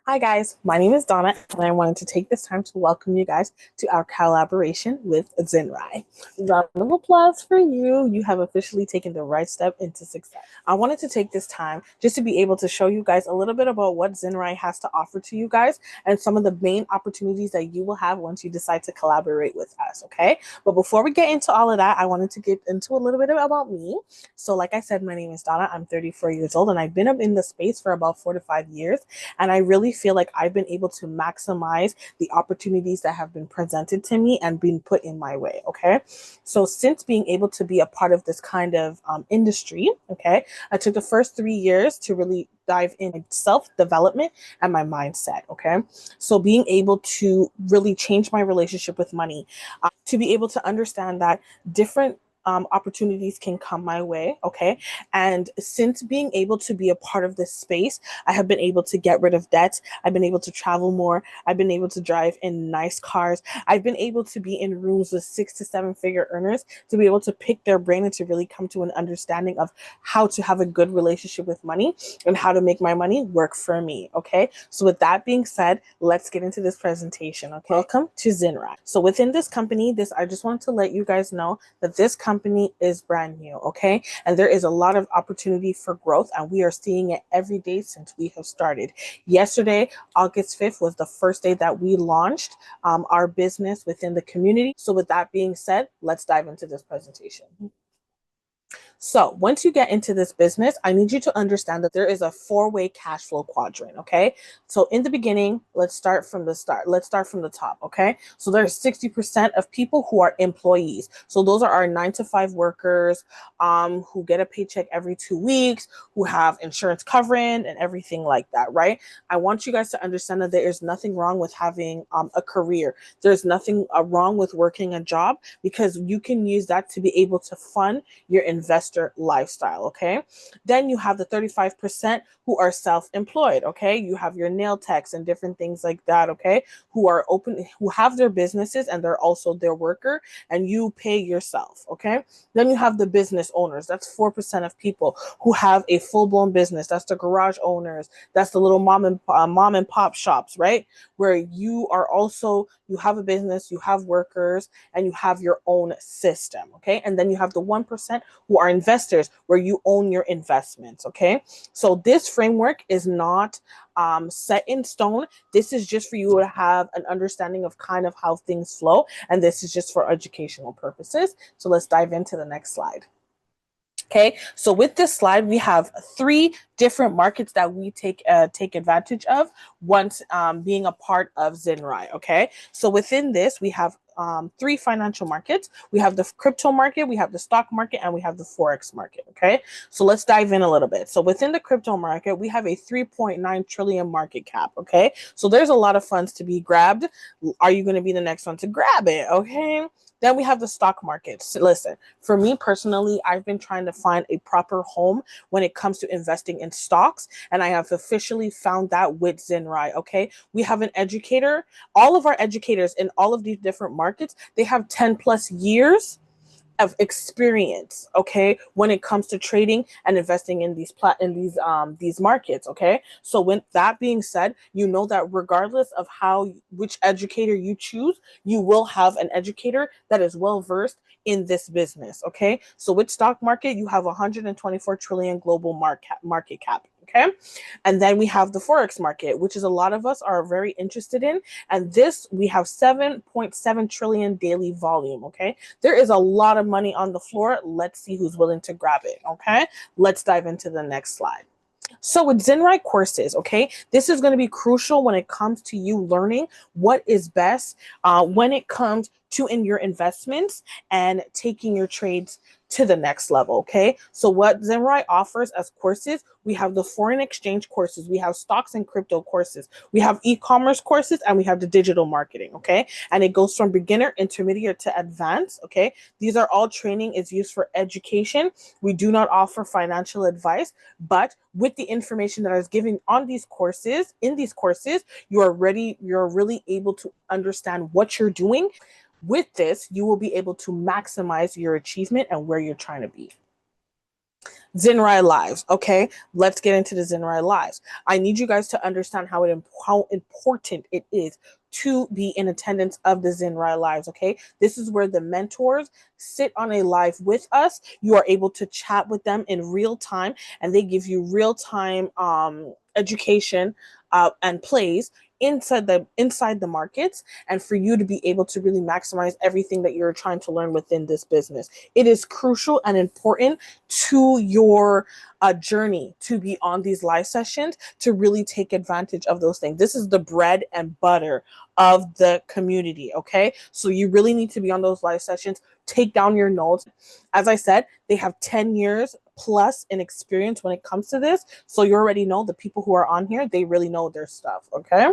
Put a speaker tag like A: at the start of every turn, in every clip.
A: Hi guys, my name is Donna and I wanted to take this time to welcome you guys to our collaboration with Zinrai. Round of applause for you. You have officially taken the right step into success. I wanted to take this time just to be able to show you guys a little bit about what Zinrai has to offer to you guys and some of the main opportunities that you will have once you decide to collaborate with us, okay? But before we get into all of that, I wanted to get into a little bit about me. So like I said, my name is Donna. I'm 34 years old and I've been up in the space for about 4 to 5 years. And I really feel like I've been able to maximize the opportunities that have been presented to me and been put in my way. Okay. So since being able to be a part of this kind of industry, okay, I took the first 3 years to really dive in self-development and my mindset. Okay. So being able to really change my relationship with money, to be able to understand that different opportunities can come my way. Okay. And since being able to be a part of this space, I have been able to get rid of debt. I've been able to travel more. I've been able to drive in nice cars. I've been able to be in rooms with 6 to 7 figure earners to be able to pick their brain and to really come to an understanding of how to have a good relationship with money and how to make my money work for me. Okay. So with that being said, let's get into this presentation. Okay. Welcome to Zinrai. So within this company, I just wanted to let you guys know that this company is brand new. Okay. And there is a lot of opportunity for growth, and we are seeing it every day since we have started. Yesterday, August 5th, was the first day that we launched our business within the community. So with that being said, let's dive into this presentation. So once you get into this business, I need you to understand that there is a four-way cash flow quadrant, okay? So in the beginning, let's start from the start. Let's start from the top, okay? So there's 60% of people who are employees. So those are our 9 to 5 workers who get a paycheck every 2 weeks, who have insurance covering and everything like that, right? I want you guys to understand that there is nothing wrong with having a career. There's nothing wrong with working a job, because you can use that to be able to fund your investor lifestyle. Okay. Then you have the 35% who are self-employed. Okay. You have your nail techs and different things like that. Okay. Who are open, who have their businesses and they're also their worker and you pay yourself. Okay. Then you have the business owners. That's 4% of people who have a full-blown business. That's the garage owners. That's the little mom and pop shops, right? Where you are also, you have a business, you have workers, and you have your own system. Okay. And then you have the 1% who are investors, where you own your investments. Okay. So this framework is not set in stone. This is just for you to have an understanding of kind of how things flow. And this is just for educational purposes. So let's dive into the next slide. Okay, so with this slide, we have 3 different markets that we take advantage of once being a part of Zinrai. Okay, so within this, we have 3 financial markets. We have the crypto market, we have the stock market, and we have the Forex market. Okay, so let's dive in a little bit. So within the crypto market, we have a 3.9 trillion market cap. Okay, so there's a lot of funds to be grabbed. Are you going to be the next one to grab it? Okay. Then we have the stock market. So listen, for me personally, I've been trying to find a proper home when it comes to investing in stocks, and I have officially found that with Zinrai. Okay, we have an educator. All of our educators in all of these different markets, they have 10 plus years of experience, okay, when it comes to trading and investing in these markets. Okay, so with that being said, you know that regardless of which educator you choose, you will have an educator that is well versed in this business. Okay, so with stock market, you have 124 trillion global market cap. Okay, and then we have the Forex market, which is a lot of us are very interested in, and this we have 7.7 trillion daily volume. Okay, there is a lot of money on the floor. Let's see who's willing to grab it. Okay, let's dive into the next slide. So with Zinrai courses, okay, this is going to be crucial when it comes to you learning what is best when it comes to in your investments and taking your trades to the next level. Okay, so what Zinrai offers as courses, we have the foreign exchange courses, we have stocks and crypto courses, we have e-commerce courses, and we have the digital marketing. Okay, and it goes from beginner, intermediate to advanced. Okay, these are all training is used for education. We do not offer financial advice, but with the information that I was giving on these courses, you're really able to understand what you're doing. With this, you will be able to maximize your achievement and where you're trying to be. Zinrai Lives. Okay, let's get into the Zinrai Lives. I need you guys to understand how important it is to be in attendance of the Zinrai Lives. Okay, this is where the mentors sit on a live with us. You are able to chat with them in real time, and they give you real time education and plays inside the markets, and for you to be able to really maximize everything that you're trying to learn within this business. It is crucial and important to your journey to be on these live sessions, to really take advantage of those things. This is the bread and butter of the community. Okay, so you really need to be on those live sessions. Take down your notes. As I said, they have 10 years plus in experience when it comes to this, so you already know the people who are on here, they really know their stuff. Okay,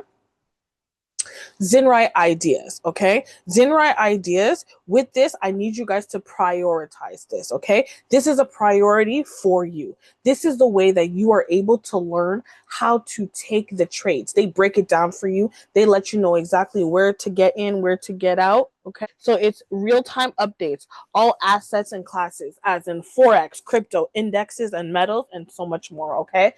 A: Zinrai ideas, okay? Zinrai ideas. With this, I need you guys to prioritize this, okay? This is a priority for you. This is the way that you are able to learn how to take the trades. They break it down for you. They let you know exactly where to get in, where to get out, okay? So it's real-time updates, all assets and classes, as in Forex, crypto, indexes, and metals, and so much more, okay?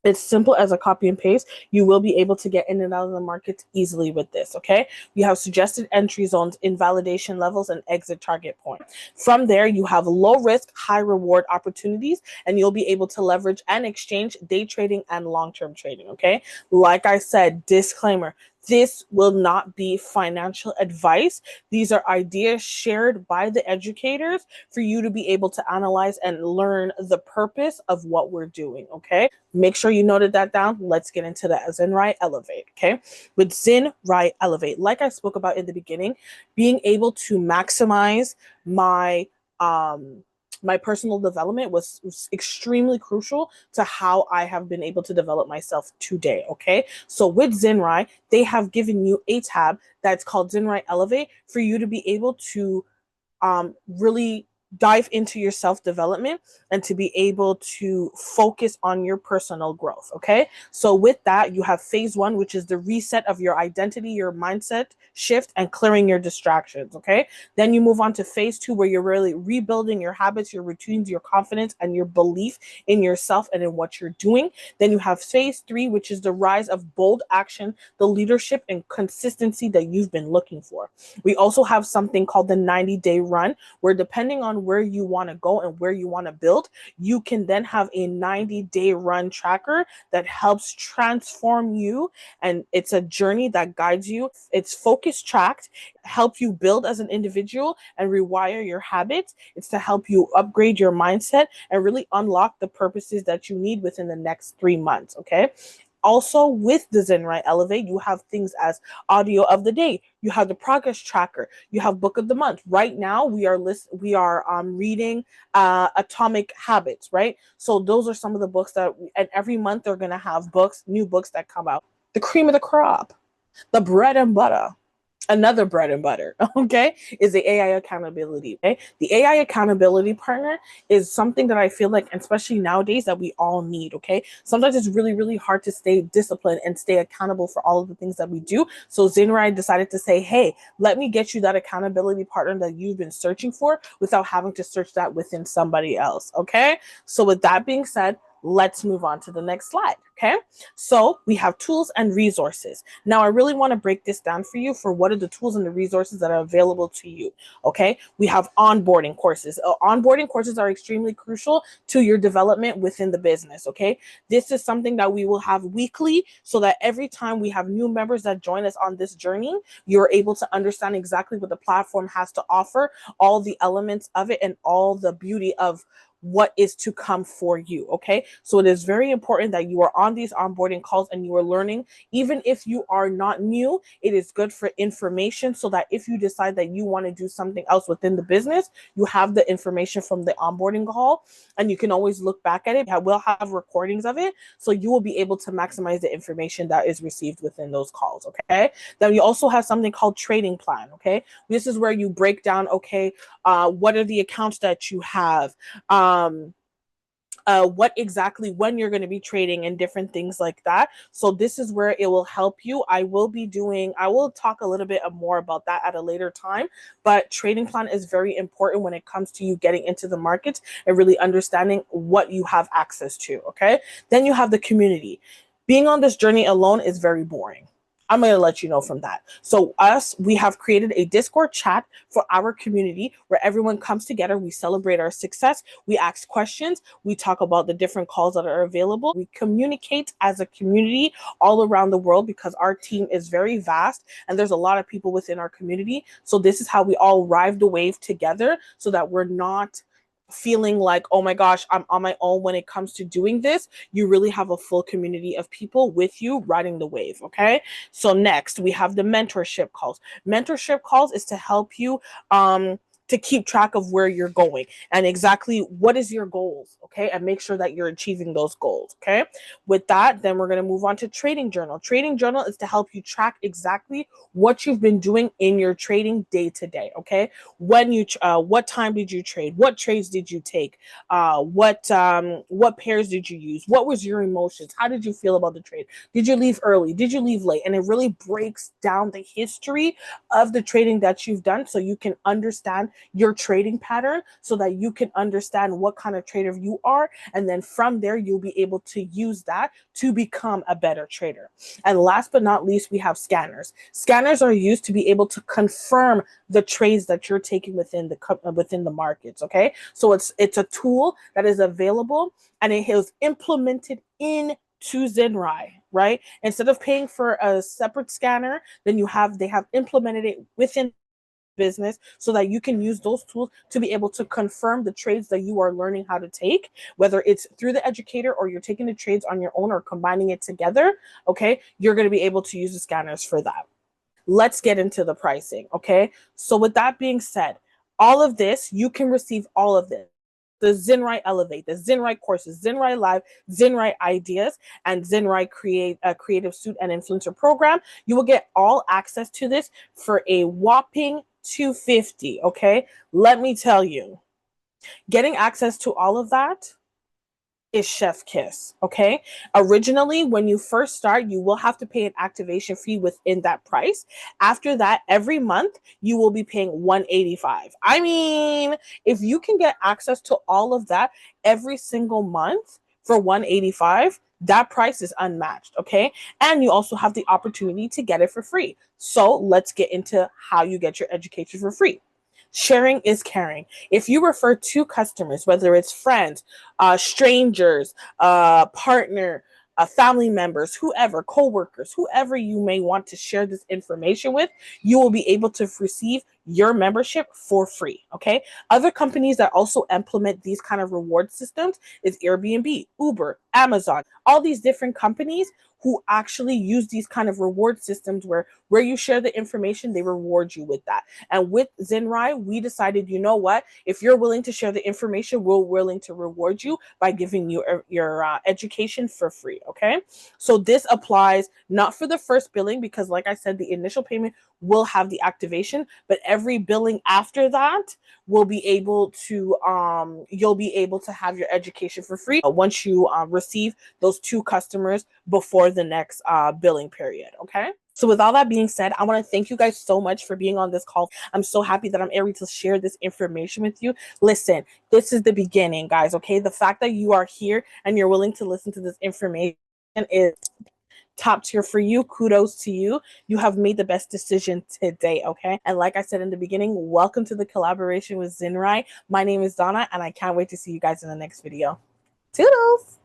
A: It's simple as a copy and paste. You will be able to get in and out of the markets easily with this, okay? You have suggested entry zones, invalidation levels, and exit target point. From there, you have low risk, high reward opportunities, and you'll be able to leverage and exchange day trading and long-term trading, okay? Like I said, disclaimer, this will not be financial advice. These are ideas shared by the educators for you to be able to analyze and learn the purpose of what we're doing, okay? Make sure you noted that down. Let's get into that. Zinrai Elevate, okay? With Zinrai Elevate, like I spoke about in the beginning, being able to maximize my my personal development was extremely crucial to how I have been able to develop myself today, okay? So with Zinrai, they have given you a tab that's called Zinrai Elevate for you to be able to really dive into your self-development and to be able to focus on your personal growth, okay? So with that, you have phase one, which is the reset of your identity, your mindset shift, and clearing your distractions, okay? Then you move on to phase two, where you're really rebuilding your habits, your routines, your confidence, and your belief in yourself and in what you're doing. Then you have phase three, which is the rise of bold action, the leadership and consistency that you've been looking for. We also have something called the 90-day run, where depending on where you want to go and where you want to build, you can then have a 90-day run tracker that helps transform you. And it's a journey that guides you. It's focus tracked, help you build as an individual and rewire your habits. It's to help you upgrade your mindset and really unlock the purposes that you need within the next 3 months, okay? Also, with the Zinrai Elevate, you have things as audio of the day. You have the progress tracker. You have book of the month. Right now, we are reading Atomic Habits. Right. So those are some of the books that, and every month they're gonna have new books that come out. The cream of the crop, the bread and butter. Another bread and butter, okay, is the AI accountability. Okay, the AI accountability partner is something that I feel like, especially nowadays, that we all need. Okay, sometimes it's really, really hard to stay disciplined and stay accountable for all of the things that we do. So Zinrai decided to say, hey, let me get you that accountability partner that you've been searching for without having to search that within somebody else. Okay, so with that being said, let's move on to the next slide. Okay, so we have tools and resources. Now, I really want to break this down for you for what are the tools and the resources that are available to you. Okay, we have onboarding courses. Onboarding courses are extremely crucial to your development within the business. Okay, this is something that we will have weekly, so that every time we have new members that join us on this journey, you're able to understand exactly what the platform has to offer, all the elements of it, and all the beauty of what is to come for you. Okay, so it is very important that you are on these onboarding calls and you are learning. Even if you are not new, it is good for information, so that if you decide that you want to do something else within the business, you have the information from the onboarding call and you can always look back at it. We'll have recordings of it, so you will be able to maximize the information that is received within those calls. Okay, then we also have something called trading plan. Okay, this is where you break down, okay, what are the accounts that you have, what exactly when you're going to be trading and different things like that. So this is where it will help you. I will talk a little bit more about that at a later time, but trading plan is very important when it comes to you getting into the markets and really understanding what you have access to. Okay. Then you have the community. Being on this journey alone is very boring. I'm going to let you know from that. So we have created a Discord chat for our community where everyone comes together. We celebrate our success. We ask questions. We talk about the different calls that are available. We communicate as a community all around the world because our team is very vast and there's a lot of people within our community. So this is how we all ride the wave together so that we're not feeling like, oh my gosh, I'm on my own when it comes to doing this. You really have a full community of people with you riding the wave. Okay. So next we have the mentorship calls. Mentorship calls is to help you to keep track of where you're going and exactly what is your goals. Okay. And make sure that you're achieving those goals. Okay. With that, then we're going to move on to trading journal. Trading journal is to help you track exactly what you've been doing in your trading day to day. Okay. When you what time did you trade, what trades did you take, what pairs did you use, what was your emotions, how did you feel about the trade, did you leave early, did you leave late? And it really breaks down the history of the trading that you've done so you can understand your trading pattern, so that you can understand what kind of trader you are, and then from there you'll be able to use that to become a better trader. And last but not least, we have scanners. Scanners are used to be able to confirm the trades that you're taking within the markets. Okay, so it's a tool that is available and it is implemented into Zinrai, right? Instead of paying for a separate scanner, then they have implemented it within business so that you can use those tools to be able to confirm the trades that you are learning how to take, whether it's through the educator or you're taking the trades on your own or combining it together. Okay, you're going to be able to use the scanners for that. Let's get into the pricing. Okay, so with that being said, all of this, you can receive all of this: the Zinrai Elevate, the Zinrai courses, Zinrai Live, Zinrai Ideas, and Zinrai Creative Suit and Influencer Program. You will get all access to this for a whopping $250. Okay, let me tell you, getting access to all of that is chef kiss. Okay, originally when you first start, you will have to pay an activation fee within that price. After that, every month you will be paying $185. I mean, if you can get access to all of that every single month for $185, that price is unmatched. Okay, and you also have the opportunity to get it for free. So let's get into how you get your education for free. Sharing is caring. If you refer to customers, whether it's friends, strangers, partner, family members, whoever, coworkers, whoever you may want to share this information with, you will be able to receive your membership for free. Okay. Other companies that also implement these kind of reward systems is Airbnb, Uber, Amazon, all these different companies who actually use these kind of reward systems where you share the information, they reward you with that. And with Zinrai, we decided, you know what? If you're willing to share the information, we're willing to reward you by giving you your education for free. Okay. So this applies not for the first billing, because like I said, the initial payment will have the activation, but every billing after that will be able to, you'll be able to have your education for free once you receive those 2 customers before the next billing period. Okay. So with all that being said, I want to thank you guys so much for being on this call. I'm so happy that I'm able to share this information with you. Listen, this is the beginning, guys. Okay. The fact that you are here and you're willing to listen to this information is top tier for you. Kudos to you. You have made the best decision today. Okay. And like I said in the beginning, welcome to the collaboration with Zinrai. My name is Donna, and I can't wait to see you guys in the next video. Toodles.